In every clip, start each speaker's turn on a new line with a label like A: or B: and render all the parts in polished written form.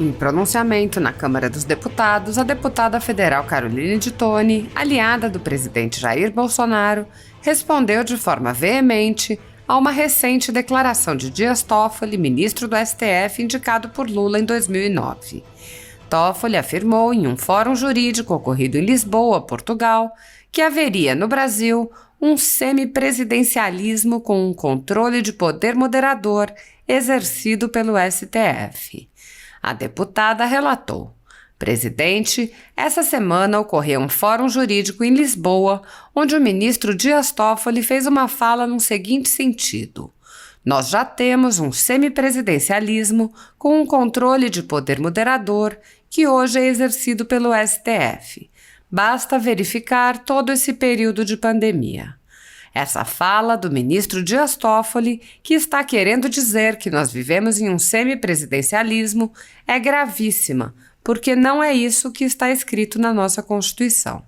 A: Em pronunciamento na Câmara dos Deputados, a deputada federal Caroline de Toni, aliada do presidente Jair Bolsonaro, respondeu de forma veemente a uma recente declaração de Dias Toffoli, ministro do STF indicado por Lula em 2009. Toffoli afirmou em um fórum jurídico ocorrido em Lisboa, Portugal, que haveria no Brasil um semipresidencialismo com um controle de poder moderador exercido pelo STF. A deputada relatou: presidente, essa semana ocorreu um fórum jurídico em Lisboa, onde o ministro Dias Toffoli fez uma fala no seguinte sentido: nós já temos um semipresidencialismo com um controle de poder moderador que hoje é exercido pelo STF. Basta verificar todo esse período de pandemia. Essa fala do ministro Dias Toffoli, que está querendo dizer que nós vivemos em um semipresidencialismo, é gravíssima, porque não é isso que está escrito na nossa Constituição.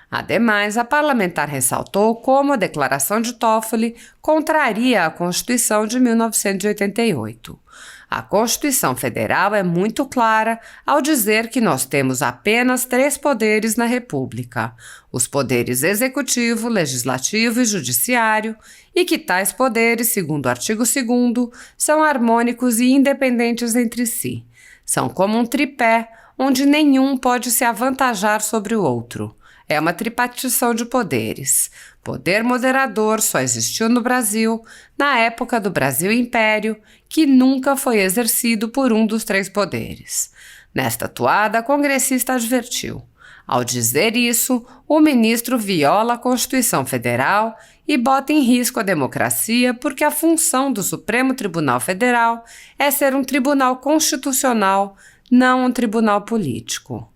A: Ademais, a parlamentar ressaltou como a declaração de Toffoli contraria a Constituição de 1988. A Constituição Federal é muito clara ao dizer que nós temos apenas 3 poderes na República: os poderes executivo, legislativo e judiciário, e que tais poderes, segundo o artigo 2º, são harmônicos e independentes entre si. São como um tripé, onde nenhum pode se avantajar sobre o outro. É uma tripartição de poderes. Poder moderador só existiu no Brasil, na época do Brasil Império, que nunca foi exercido por um dos 3 poderes. Nesta toada, a congressista advertiu: ao dizer isso, o ministro viola a Constituição Federal e bota em risco a democracia, porque a função do Supremo Tribunal Federal é ser um tribunal constitucional, não um tribunal político.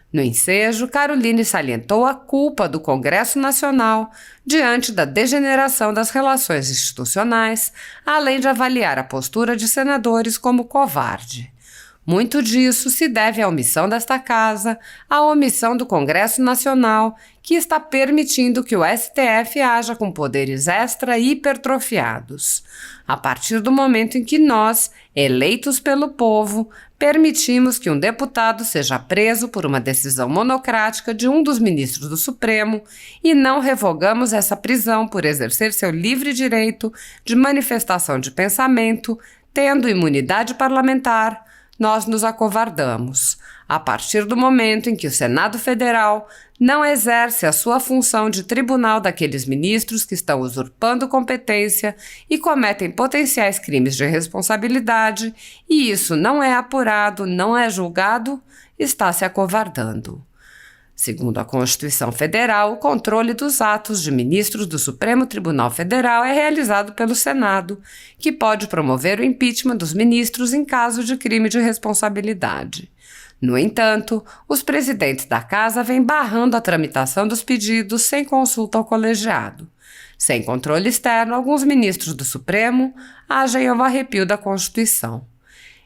A: No ensejo, Caroline salientou a culpa do Congresso Nacional diante da degeneração das relações institucionais, além de avaliar a postura de senadores como covarde. Muito disso se deve à omissão desta Casa, à omissão do Congresso Nacional, que está permitindo que o STF haja com poderes extra-hipertrofiados. A partir do momento em que nós, eleitos pelo povo, permitimos que um deputado seja preso por uma decisão monocrática de um dos ministros do Supremo e não revogamos essa prisão por exercer seu livre direito de manifestação de pensamento, tendo imunidade parlamentar, nós nos acovardamos. A partir do momento em que o Senado Federal não exerce a sua função de tribunal daqueles ministros que estão usurpando competência e cometem potenciais crimes de responsabilidade, e isso não é apurado, não é julgado, está se acovardando. Segundo a Constituição Federal, o controle dos atos de ministros do Supremo Tribunal Federal é realizado pelo Senado, que pode promover o impeachment dos ministros em caso de crime de responsabilidade. No entanto, os presidentes da Casa vêm barrando a tramitação dos pedidos sem consulta ao colegiado. Sem controle externo, alguns ministros do Supremo agem ao arrepio da Constituição.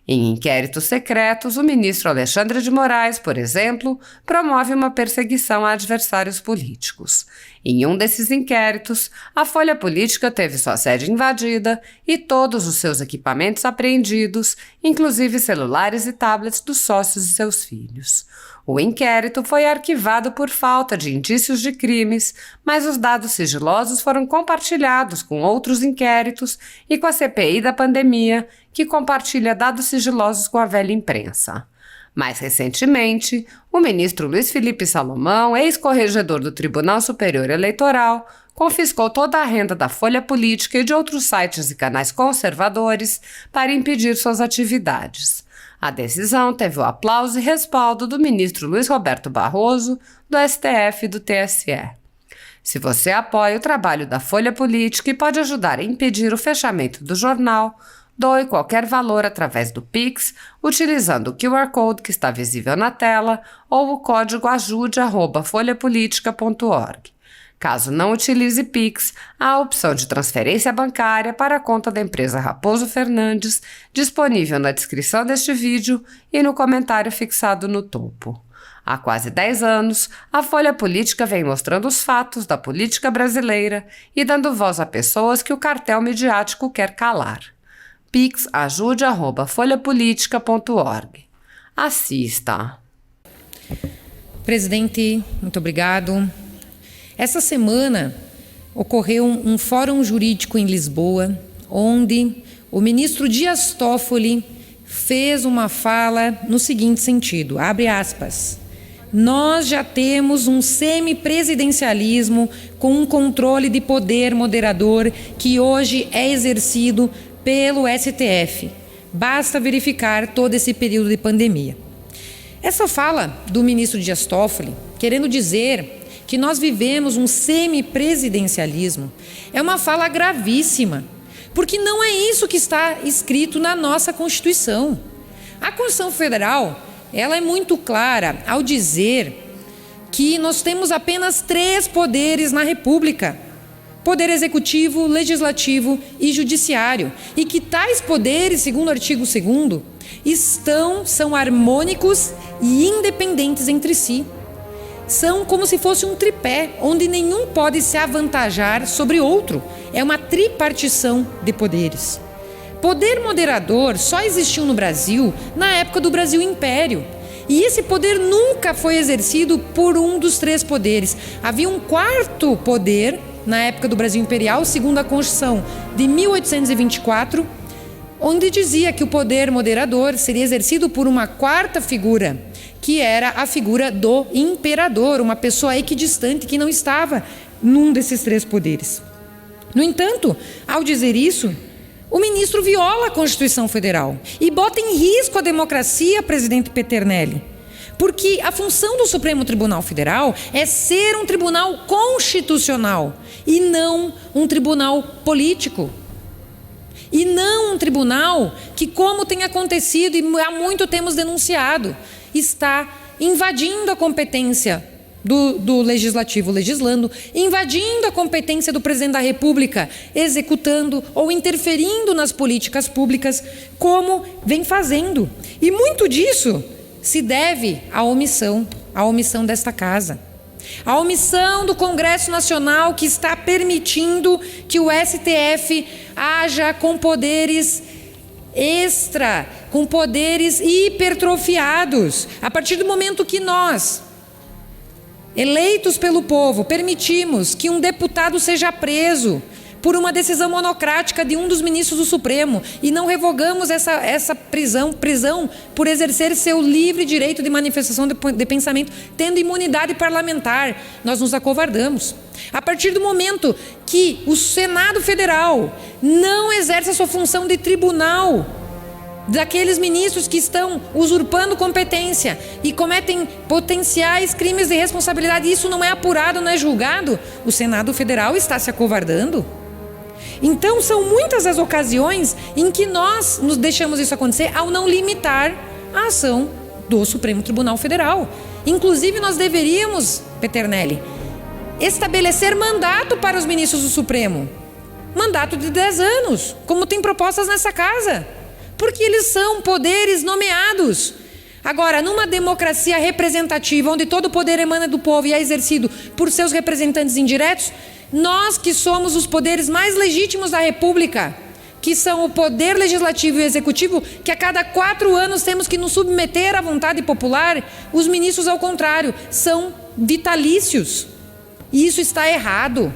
A: Em inquéritos secretos, o ministro Alexandre de Moraes, por exemplo, promove uma perseguição a adversários políticos. Em um desses inquéritos, a Folha Política teve sua sede invadida e todos os seus equipamentos apreendidos, inclusive celulares e tablets dos sócios e seus filhos. O inquérito foi arquivado por falta de indícios de crimes, mas os dados sigilosos foram compartilhados com outros inquéritos e com a CPI da pandemia, que compartilha dados sigilosos com a velha imprensa. Mais recentemente, o ministro Luiz Felipe Salomão, ex-corregedor do Tribunal Superior Eleitoral, confiscou toda a renda da Folha Política e de outros sites e canais conservadores para impedir suas atividades. A decisão teve o aplauso e respaldo do ministro Luiz Roberto Barroso, do STF e do TSE. Se você apoia o trabalho da Folha Política e pode ajudar a impedir o fechamento do jornal, doe qualquer valor através do Pix, utilizando o QR Code que está visível na tela ou o código ajude@folhapolitica.org. Caso não utilize Pix, há a opção de transferência bancária para a conta da empresa Raposo Fernandes, disponível na descrição deste vídeo e no comentário fixado no topo. Há quase 10 anos, a Folha Política vem mostrando os fatos da política brasileira e dando voz a pessoas que o cartel midiático quer calar. Pix ajude@folhapolitica.org. Assista.
B: Presidente, muito obrigado. Essa semana ocorreu um fórum jurídico em Lisboa, onde o ministro Dias Toffoli fez uma fala no seguinte sentido, abre aspas, nós já temos um semipresidencialismo com um controle de poder moderador que hoje é exercido pelo STF. Basta verificar todo esse período de pandemia. Essa fala do ministro Dias Toffoli, querendo dizer que nós vivemos um semipresidencialismo, é uma fala gravíssima, porque não é isso que está escrito na nossa Constituição. A Constituição Federal, ela é muito clara ao dizer que nós temos apenas 3 poderes na República: Poder Executivo, Legislativo e Judiciário, e que tais poderes, segundo o artigo 2º, são harmônicos e independentes entre si. São como se fosse um tripé, onde nenhum pode se avantajar sobre outro. É uma tripartição de poderes. Poder moderador só existiu no Brasil na época do Brasil Império. E esse poder nunca foi exercido por um dos 3 poderes. Havia um 4º poder na época do Brasil Imperial, segundo a Constituição de 1824, onde dizia que o poder moderador seria exercido por uma 4ª figura, que era a figura do imperador, uma pessoa equidistante que não estava num desses 3 poderes. No entanto, ao dizer isso, o ministro viola a Constituição Federal e bota em risco a democracia, presidente Peternelli, porque a função do Supremo Tribunal Federal é ser um tribunal constitucional e não um tribunal político. E não um tribunal que, como tem acontecido e há muito temos denunciado, está invadindo a competência do Legislativo legislando, invadindo a competência do Presidente da República executando ou interferindo nas políticas públicas, como vem fazendo. E muito disso se deve à omissão desta casa. A omissão do Congresso Nacional, que está permitindo que o STF haja com poderes com poderes hipertrofiados. A partir do momento que nós, eleitos pelo povo, permitimos que um deputado seja preso por uma decisão monocrática de um dos ministros do Supremo e não revogamos essa prisão por exercer seu livre direito de manifestação de pensamento, tendo imunidade parlamentar, nós nos acovardamos. A partir do momento que o Senado Federal não exerce a sua função de tribunal daqueles ministros que estão usurpando competência e cometem potenciais crimes de responsabilidade, e isso não é apurado, não é julgado, o Senado Federal está se acovardando. Então, são muitas as ocasiões em que nós nos deixamos isso acontecer ao não limitar a ação do Supremo Tribunal Federal. Inclusive, nós deveríamos, Peternelli, estabelecer mandato para os ministros do Supremo. Mandato de 10 anos, como tem propostas nessa casa. Porque eles são poderes nomeados. Agora, numa democracia representativa, onde todo o poder emana do povo e é exercido por seus representantes indiretos, nós que somos os poderes mais legítimos da República, que são o poder legislativo e o executivo, que a cada 4 anos temos que nos submeter à vontade popular, os ministros, ao contrário, são vitalícios. E isso está errado.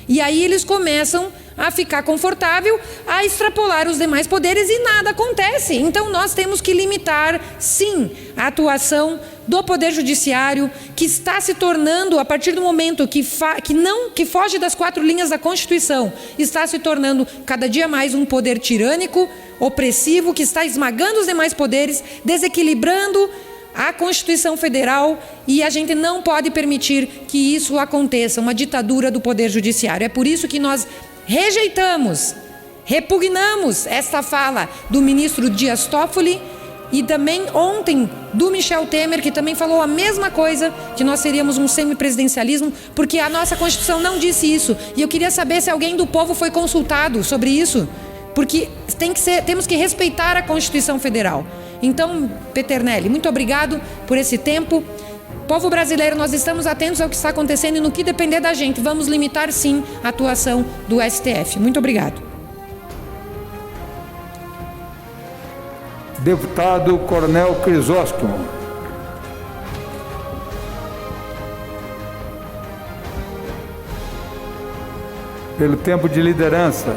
B: E aí eles começam a ficar confortável, a extrapolar os demais poderes e nada acontece. Então nós temos que limitar, sim, a atuação do Poder Judiciário, que está se tornando, a partir do momento que foge das 4 linhas da Constituição, está se tornando cada dia mais um poder tirânico, opressivo, que está esmagando os demais poderes, desequilibrando a Constituição Federal, e a gente não pode permitir que isso aconteça, uma ditadura do Poder Judiciário. É por isso que nós rejeitamos, repugnamos esta fala do ministro Dias Toffoli e também ontem do Michel Temer, que também falou a mesma coisa, que nós seríamos um semipresidencialismo, porque a nossa Constituição não disse isso. E eu queria saber se alguém do povo foi consultado sobre isso, porque temos que respeitar a Constituição Federal. Então, Peternelli, muito obrigado por esse tempo. Povo brasileiro, nós estamos atentos ao que está acontecendo e no que depender da gente, vamos limitar sim a atuação do STF. Muito obrigado.
C: Deputado Coronel Crisóstomo. Pelo tempo de liderança.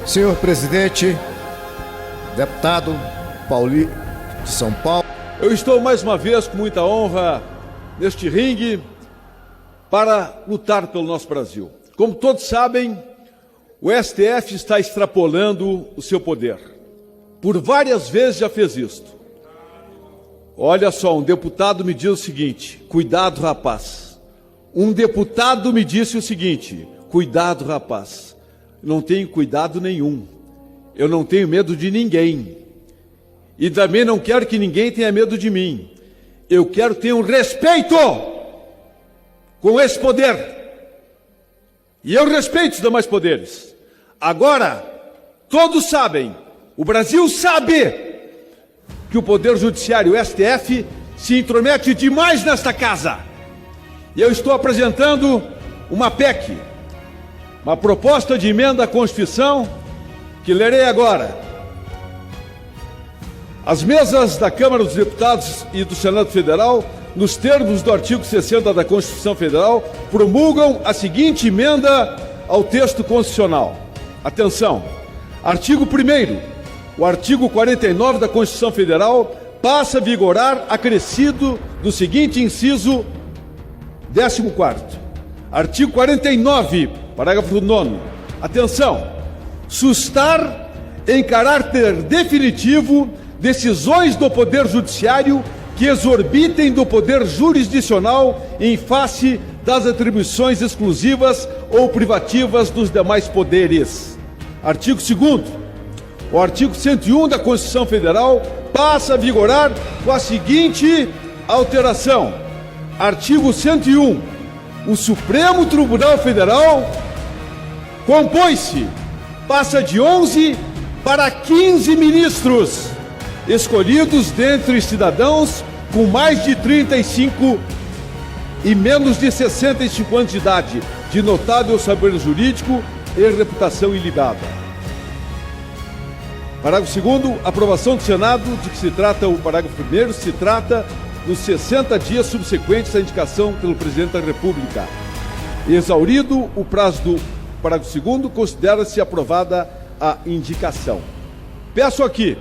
D: Senhor presidente, deputado Pauli de São Paulo.
E: Eu estou mais uma vez com muita honra neste ringue para lutar pelo nosso Brasil. Como todos sabem, o STF está extrapolando o seu poder. Por várias vezes já fez isto. Olha só, um deputado me diz o seguinte: cuidado, rapaz. Um deputado me disse o seguinte: cuidado, rapaz. Não tenho cuidado nenhum. Eu não tenho medo de ninguém. E também não quero que ninguém tenha medo de mim. Eu quero ter um respeito com esse poder. E eu respeito os demais poderes. Agora, todos sabem, o Brasil sabe que o Poder Judiciário, o STF, se intromete demais nesta casa. E eu estou apresentando uma PEC, uma proposta de emenda à Constituição, que lerei agora. As mesas da Câmara dos Deputados e do Senado Federal, nos termos do artigo 60 da Constituição Federal, promulgam a seguinte emenda ao texto constitucional. Atenção! Artigo 1º. O artigo 49 da Constituição Federal passa a vigorar acrescido do seguinte inciso 14º. Artigo 49, parágrafo 9º. Atenção! Sustar em caráter definitivo decisões do Poder Judiciário que exorbitem do poder jurisdicional em face das atribuições exclusivas ou privativas dos demais poderes. Artigo 2º. O artigo 101 da Constituição Federal passa a vigorar com a seguinte alteração. Artigo 101. O Supremo Tribunal Federal compõe-se, passa de 11 para 15 ministros, escolhidos dentre cidadãos com mais de 35 e menos de 65 anos de idade, de notável saber jurídico e reputação ilibada. Parágrafo 2º, aprovação do Senado, de que se trata o parágrafo 1º, se trata nos 60 dias subsequentes à indicação pelo Presidente da República. Exaurido o prazo do parágrafo 2º, considera-se aprovada a indicação. Peço aqui,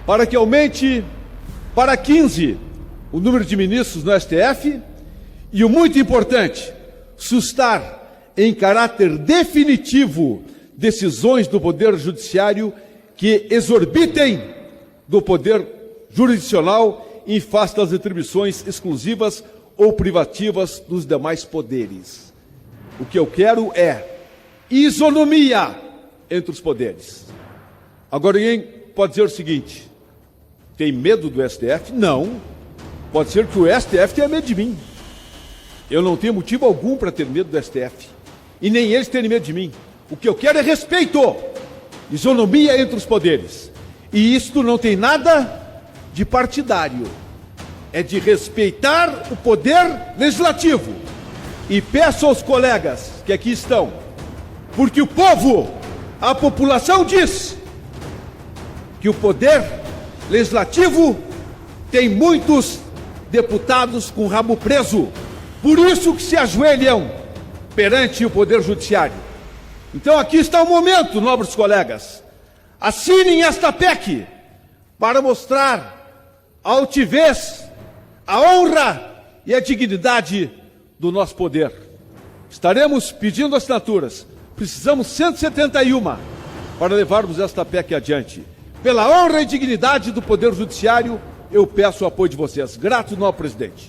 E: para que aumente para 15 o número de ministros no STF e o muito importante, sustar em caráter definitivo decisões do Poder Judiciário que exorbitem do poder jurisdicional em face das atribuições exclusivas ou privativas dos demais poderes. O que eu quero é isonomia entre os poderes. Agora, ninguém pode dizer o seguinte: tem medo do STF? Não. Pode ser que o STF tenha medo de mim. Eu não tenho motivo algum para ter medo do STF. E nem eles terem medo de mim. O que eu quero é respeito. Isonomia entre os poderes. E isto não tem nada de partidário. É de respeitar o poder legislativo. E peço aos colegas que aqui estão, porque o povo, a população diz que o poder legislativo tem muitos deputados com rabo preso. Por isso que se ajoelham perante o Poder Judiciário. Então aqui está o momento, nobres colegas. Assinem esta PEC para mostrar a altivez, a honra e a dignidade do nosso poder. Estaremos pedindo assinaturas. Precisamos 171 para levarmos esta PEC adiante. Pela honra e dignidade do Poder Judiciário, eu peço o apoio de vocês. Grato, nobre presidente.